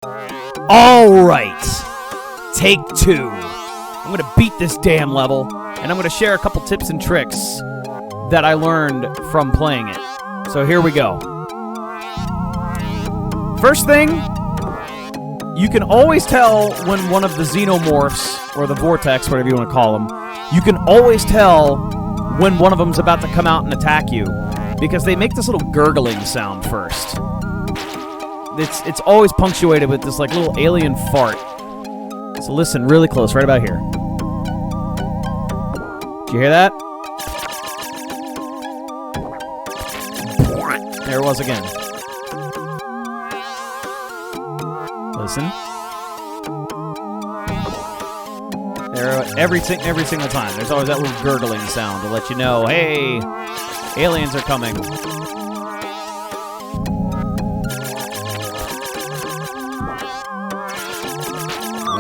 All right, take 2. I'm going to beat this damn level, and I'm going to share a couple tips and tricks that I learned from playing it. So here we go. First thing, you can always tell when one of the xenomorphs, or the Vortex, whatever you want to call them, you can always tell when one of them's about to come out and attack you, because they make this little gurgling sound first. It's always punctuated with this like little alien fart. So listen really close, right about here. Did you hear that? There it was again. Listen. There, every single time. There's always that little gurgling sound to let you know, hey, aliens are coming.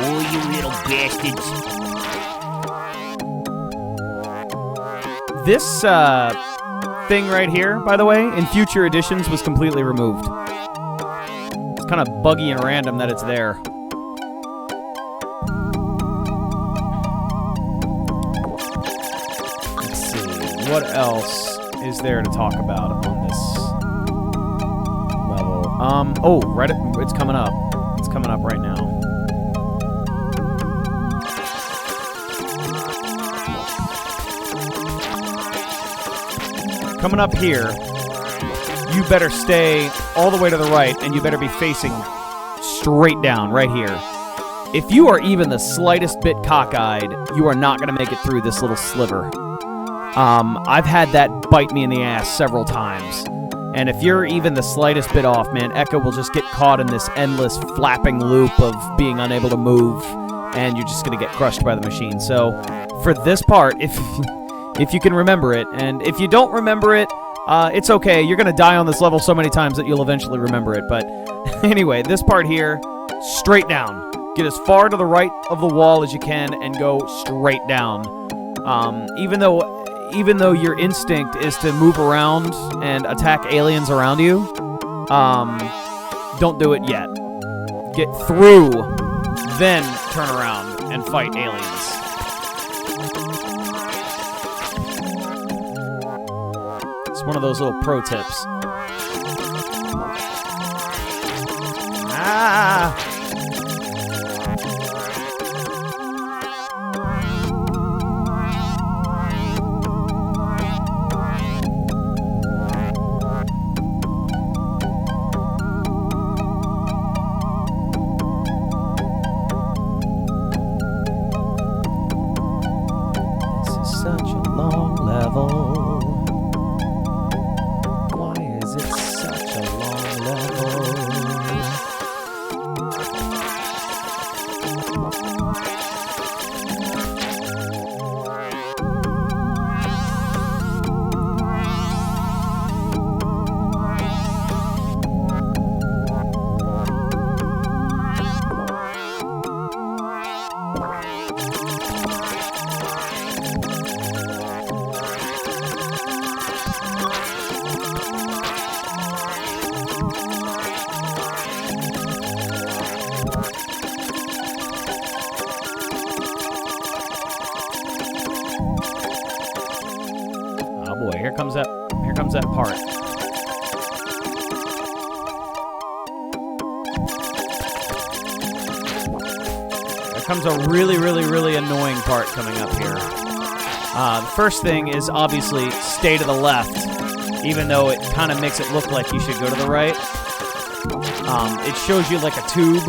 Oh, you little bastards. This thing right here, by the way, in future editions was completely removed. It's kind of buggy and random that it's there. Let's see. What else is there to talk about on this level? Oh, right, it's coming up. It's coming up right now. Coming up here, you better stay all the way to the right, and you better be facing straight down right here. If you are even the slightest bit cockeyed, you are not going to make it through this little sliver. I've had that bite me in the ass several times. And if you're even the slightest bit off, man, Echo will just get caught in this endless flapping loop of being unable to move, and you're just going to get crushed by the machine. So for this part, if you can remember it, and if you don't remember it, it's okay. You're going to die on this level so many times that you'll eventually remember it. But anyway, this part here, straight down. Get as far to the right of the wall as you can and go straight down. Even though your instinct is to move around and attack aliens around you, don't do it yet. Get through, then turn around and fight aliens. It's one of those little pro tips. Ah! This is such a long level. Oh boy, here comes that part. There comes a really, really, really annoying part coming up here. The first thing is obviously stay to the left, even though it kind of makes it look like you should go to the right. It shows you like a tube.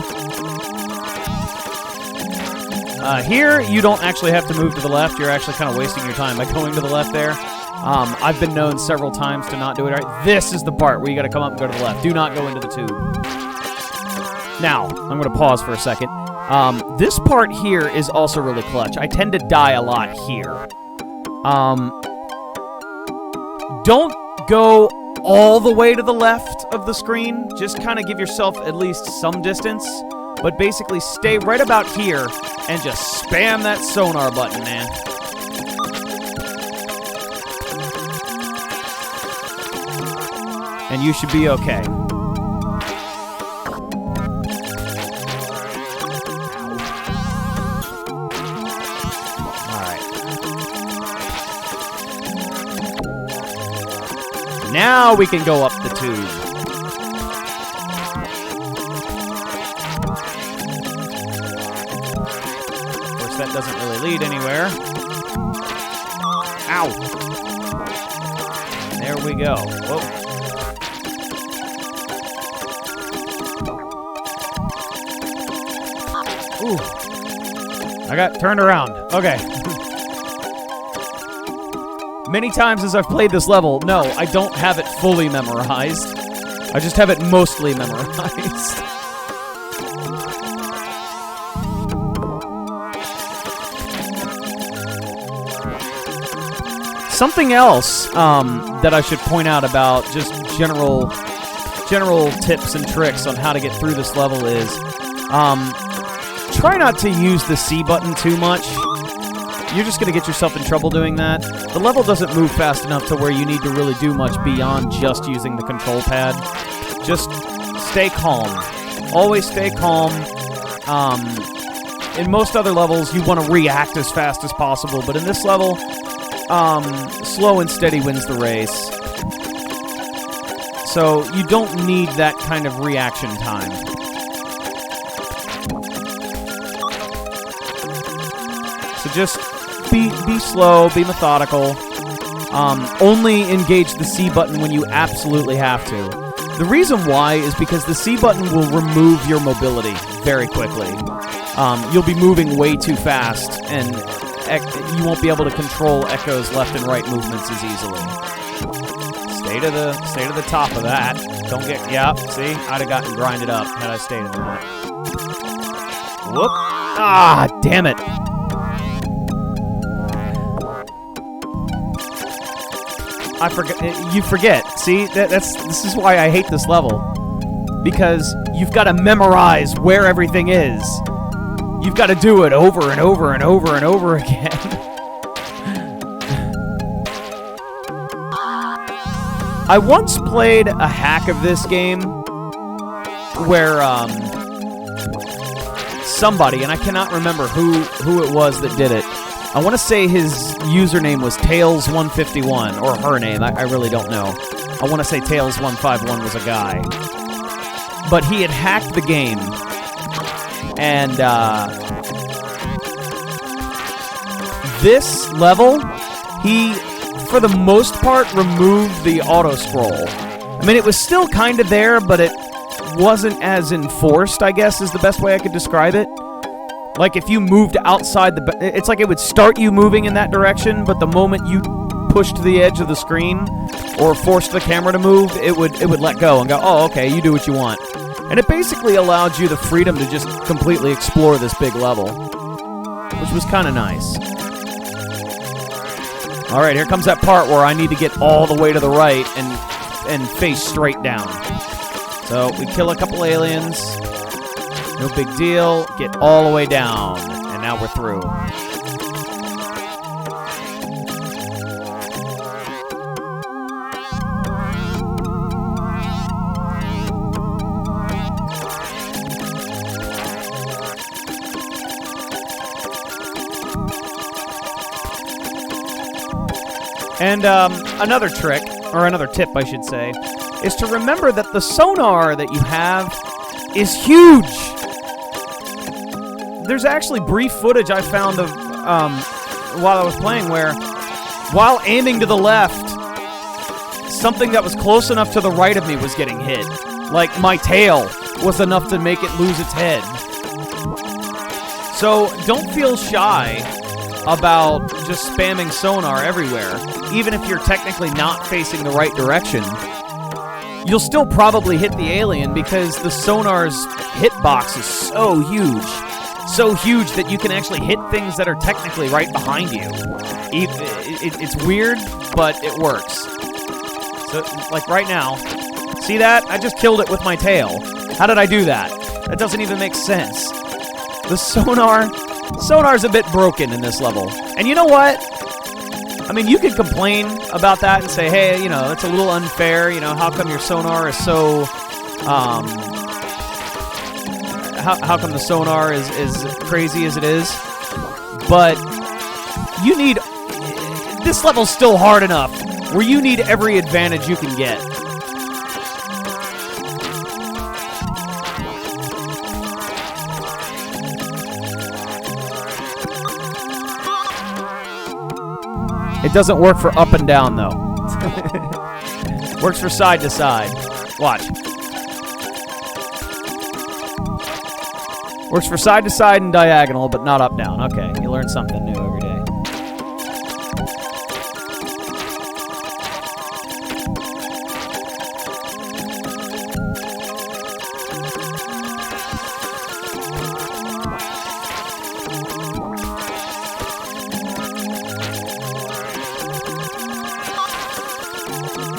Here, you don't actually have to move to the left. You're actually kind of wasting your time by going to the left there. I've been known several times to not do it right. This is the part where you got to come up and go to the left. Do not go into the tube. Now, I'm going to pause for a second. This part here is also really clutch. I tend to die a lot here. Don't go all the way to the left of the screen. Just kind of give yourself at least some distance. But basically stay right about here and just spam that sonar button, man. And you should be okay. Now we can go up the tube. Of course, that doesn't really lead anywhere. Ow. And there we go. Whoa. Ooh. I got turned around. Okay. Many times as I've played this level, no, I don't have it fully memorized. I just have it mostly memorized. Something else that I should point out about just general tips and tricks on how to get through this level is try not to use the C button too much. You're just going to get yourself in trouble doing that. The level doesn't move fast enough to where you need to really do much beyond just using the control pad. Just stay calm. Always stay calm. In most other levels, you want to react as fast as possible, but in this level, slow and steady wins the race. So you don't need that kind of reaction time. So just be slow, be methodical. Only engage the C button when you absolutely have to. The reason why is because the C button will remove your mobility very quickly. You'll be moving way too fast, and you won't be able to control Echo's left and right movements as easily. Stay to the top of that. Don't get, yeah, see? I'd have gotten grinded up had I stayed in that. Whoop. Ah, damn it. I forget. You forget. See, this is why I hate this level. Because you've got to memorize where everything is. You've got to do it over and over and over and over again. I once played a hack of this game where somebody, and I cannot remember who it was that did it. I want to say his username was Tails151, or her name. I really don't know. I want to say Tails151 was a guy. But he had hacked the game. And this level, he, for the most part, removed the auto-scroll. I mean, it was still kind of there, but it wasn't as enforced, I guess, is the best way I could describe it. Like, if you moved outside it's like it would start you moving in that direction, but the moment you pushed to the edge of the screen or forced the camera to move, it would let go and go, oh, okay, you do what you want. And it basically allowed you the freedom to just completely explore this big level, which was kind of nice. All right, here comes that part where I need to get all the way to the right and face straight down. So we kill a couple aliens. No big deal. Get all the way down. And now we're through. And another trick, or another tip, I should say, is to remember that the sonar that you have is huge. There's actually brief footage I found of while I was playing where, while aiming to the left, something that was close enough to the right of me was getting hit. Like, my tail was enough to make it lose its head. So don't feel shy about just spamming sonar everywhere. Even if you're technically not facing the right direction, you'll still probably hit the alien because the sonar's hitbox is so huge. So huge that you can actually hit things that are technically right behind you. It's weird, but it works. So, like right now, see that? I just killed it with my tail. How did I do that? That doesn't even make sense. The sonar's a bit broken in this level. And you know what? I mean, you could complain about that and say, hey, you know, that's a little unfair. You know, how come your sonar is so... How come the sonar is crazy as it is? But you need... This level's still hard enough where you need every advantage you can get. It doesn't work for up and down, though. Works for side to side. Watch. Works for side to side and diagonal, but not up down. Okay, you learn something new every day.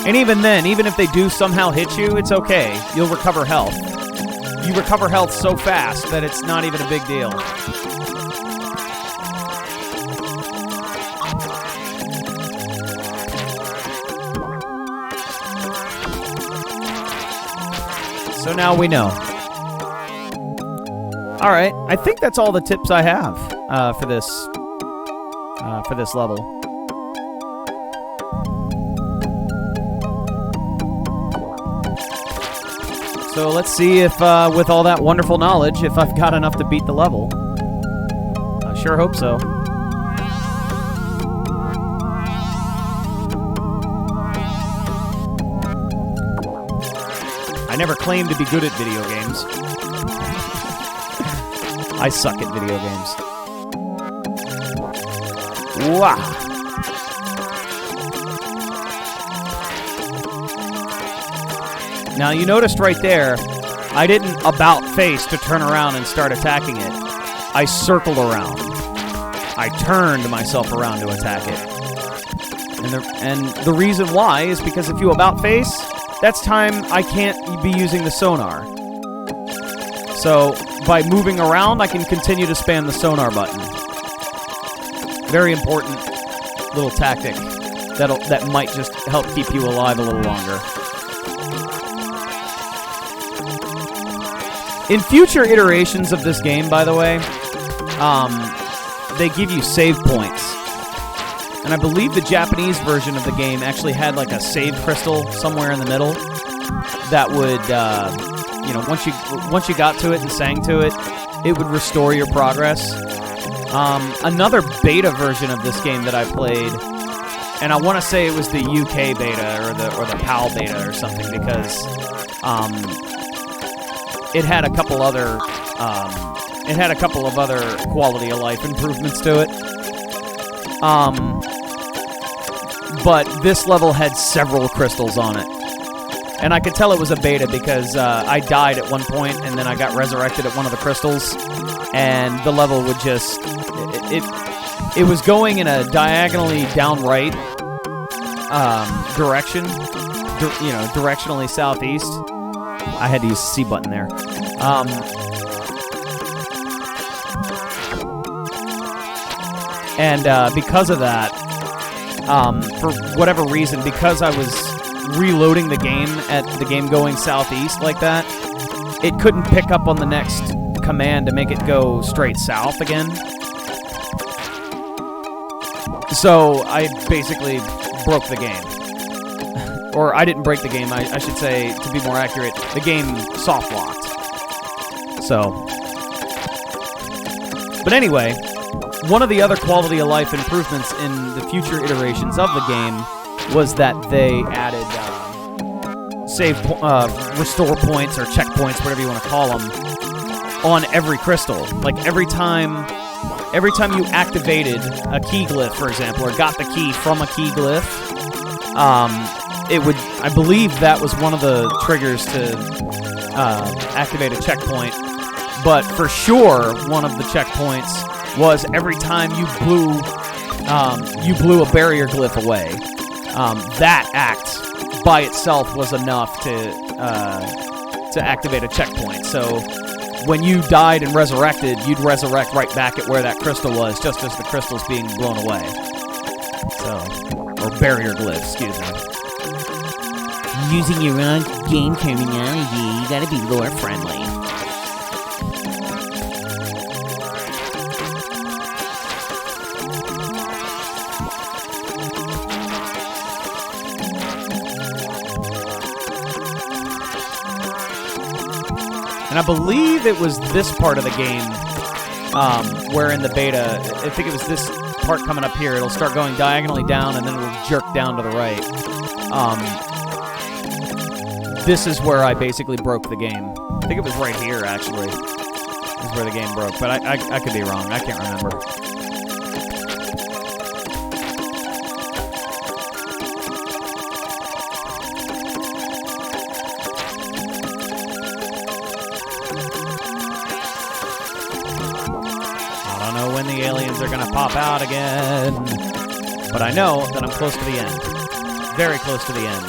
And even then, even if they do somehow hit you, it's okay. You'll recover health. You recover health so fast that it's not even a big deal. So now we know. All right, I think that's all the tips I have for this level. So let's see if, with all that wonderful knowledge, if I've got enough to beat the level. I sure hope so. I never claimed to be good at video games. I suck at video games. Wow. Now, you noticed right there, I didn't about face to turn around and start attacking it. I circled around. I turned myself around to attack it. And the reason why is because if you about face, that's time I can't be using the sonar. So, by moving around, I can continue to spam the sonar button. Very important little tactic that might just help keep you alive a little longer. In future iterations of this game, by the way, they give you save points. And I believe the Japanese version of the game actually had like a save crystal somewhere in the middle that would, once you got to it and sang to it, it would restore your progress. Another beta version of this game that I played, and I want to say it was the UK beta or the PAL beta or something, because it had a couple of other quality of life improvements to it. But this level had several crystals on it. And I could tell it was a beta because I died at one point and then I got resurrected at one of the crystals, and the level would just it was going in a diagonally down right direction, directionally southeast. I had to use the C button there. And because of that, for whatever reason, because I was reloading the game at the game going southeast like that, it couldn't pick up on the next command to make it go straight south again. So I basically broke the game. Or I didn't break the game, I should say, to be more accurate, the game soft-locked. So. But anyway, one of the other quality of life improvements in the future iterations of the game was that they added restore points or checkpoints, whatever you want to call them, on every crystal. Like every time you activated a key glyph, for example, or got the key from a key glyph, it would, I believe that was one of the triggers to activate a checkpoint. But for sure, one of the checkpoints was every time you blew a barrier glyph away. That act by itself was enough to activate a checkpoint. So when you died and resurrected, you'd resurrect right back at where that crystal was, just as the crystal's being blown away. So, or barrier glyph, excuse me. Using your own game terminology, you gotta be lore friendly. And I believe it was this part of the game where in the beta, I think it was this part coming up here. It'll start going diagonally down, and then it'll jerk down to the right. This is where I basically broke the game. I think it was right here, actually, is where the game broke. But I could be wrong. I can't remember. When the aliens are gonna pop out again. But I know that I'm close to the end. Very close to the end.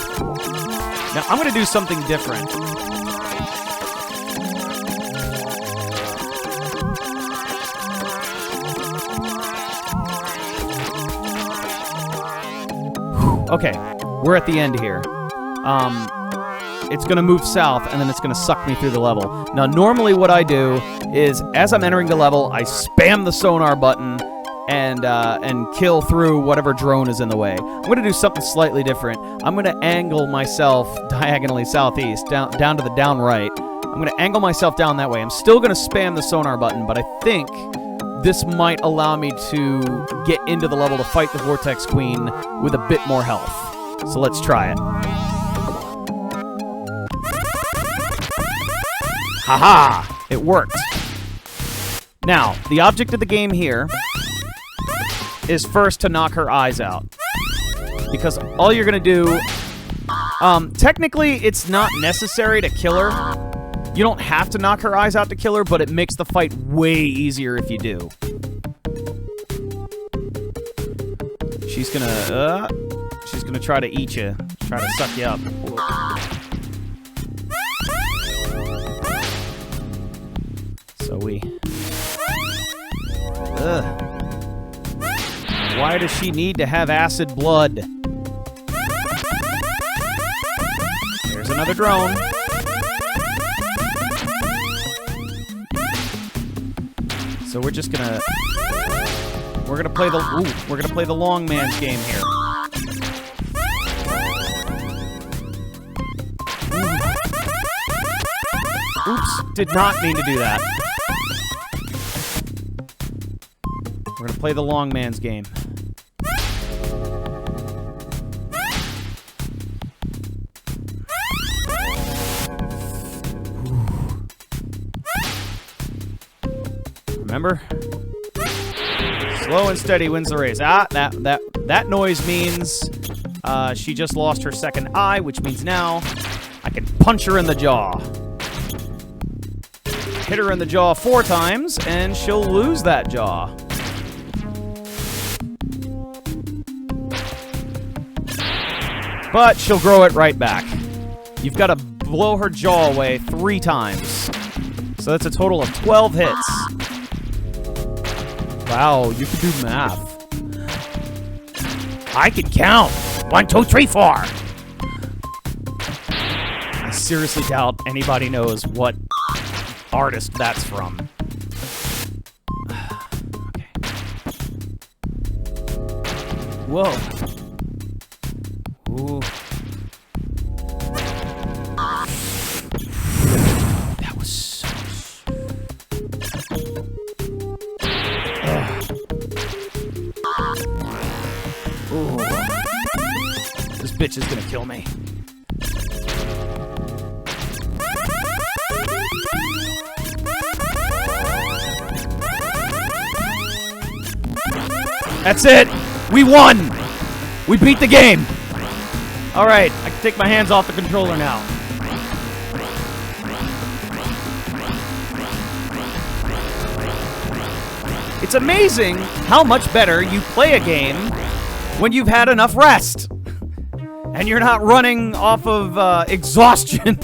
Now, I'm gonna do something different. Okay, we're at the end here. It's going to move south, and then it's going to suck me through the level. Now, normally what I do is, as I'm entering the level, I spam the sonar button and kill through whatever drone is in the way. I'm going to do something slightly different. I'm going to angle myself diagonally southeast, down to the down right. I'm going to angle myself down that way. I'm still going to spam the sonar button, but I think this might allow me to get into the level to fight the Vortex Queen with a bit more health. So let's try it. Haha! It worked. Now, the object of the game here is first to knock her eyes out. Because all you're going to do... technically, it's not necessary to kill her. You don't have to knock her eyes out to kill her, but it makes the fight way easier if you do. She's gonna try to eat you. Try to suck you up. So why does she need to have acid blood? Here's another drone. So we're just gonna play the long man's game here. Oops, did not mean to do that. We're gonna play the long man's game. Remember? Slow and steady wins the race. Ah, that noise means she just lost her second eye, which means now I can punch her in the jaw. Hit her in the jaw 4 times, and she'll lose that jaw. But she'll grow it right back. You've got to blow her jaw away 3 times. So that's a total of 12 hits. Wow, you can do math. I can count. 1, 2, 3, 4. I seriously doubt anybody knows what artist that's from. Okay. Whoa. Ooh. That was so... Ooh. This bitch is gonna kill me. That's it! We won! We beat the game! Alright, I can take my hands off the controller now. It's amazing how much better you play a game when you've had enough rest. And you're not running off of exhaustion.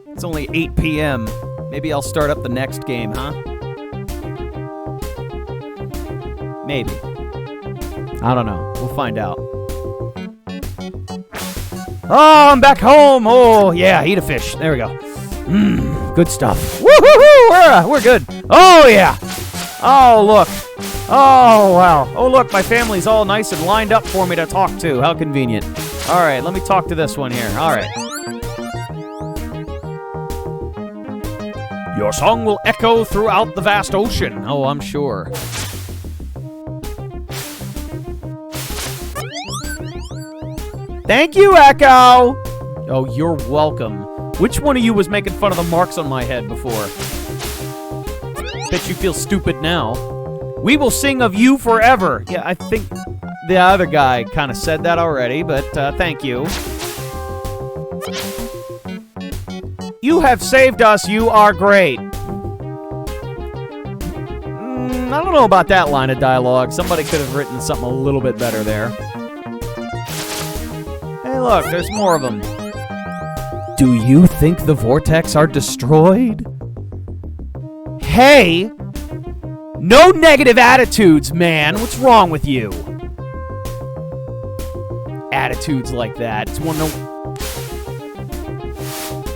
It's only 8 p.m. Maybe I'll start up the next game, huh? Maybe. I don't know. We'll find out. Oh, I'm back home. Oh, yeah, eat a fish. There we go. Good stuff. Woo-hoo-hoo! We're good. Oh, yeah. Oh, look. Oh, wow. Oh, look, my family's all nice and lined up for me to talk to. How convenient. All right, let me talk to this one here. All right. Your song will echo throughout the vast ocean. Oh, I'm sure. Thank you, Echo! Oh, you're welcome. Which one of you was making fun of the marks on my head before? Bet you feel stupid now. We will sing of you forever. Yeah, I think the other guy kind of said that already, but thank you. You have saved us. You are great. I don't know about that line of dialogue. Somebody could have written something a little bit better there. Hey, look, there's more of them. Do you think the Vortex are destroyed? Hey! No negative attitudes, man. What's wrong with you? Attitudes like that. It's one of...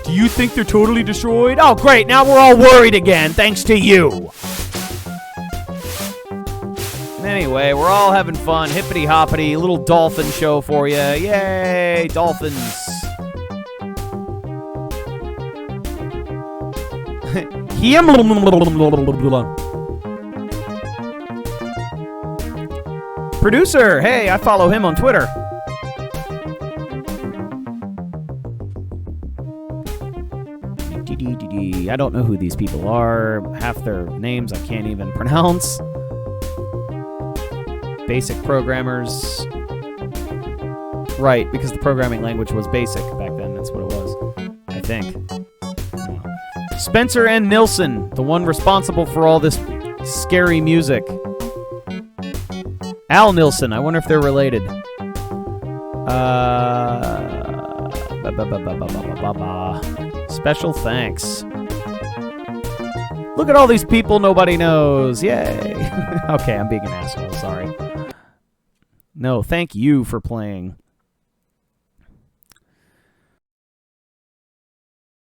Do you think they're totally destroyed? Oh, great. Now we're all worried again, thanks to you. Anyway, we're all having fun. Hippity-hoppity. Little dolphin show for you. Yay, dolphins. Producer, hey, I follow him on Twitter. I don't know who these people are. Half their names I can't even pronounce. Basic programmers. Right, because the programming language was basic back then. That's what it was, I think. Spencer and Nilsson, the one responsible for all this scary music. Al Nilsson, I wonder if they're related. Special thanks. Look at all these people nobody knows. Yay. Okay, I'm being an asshole, sorry. No, thank you for playing.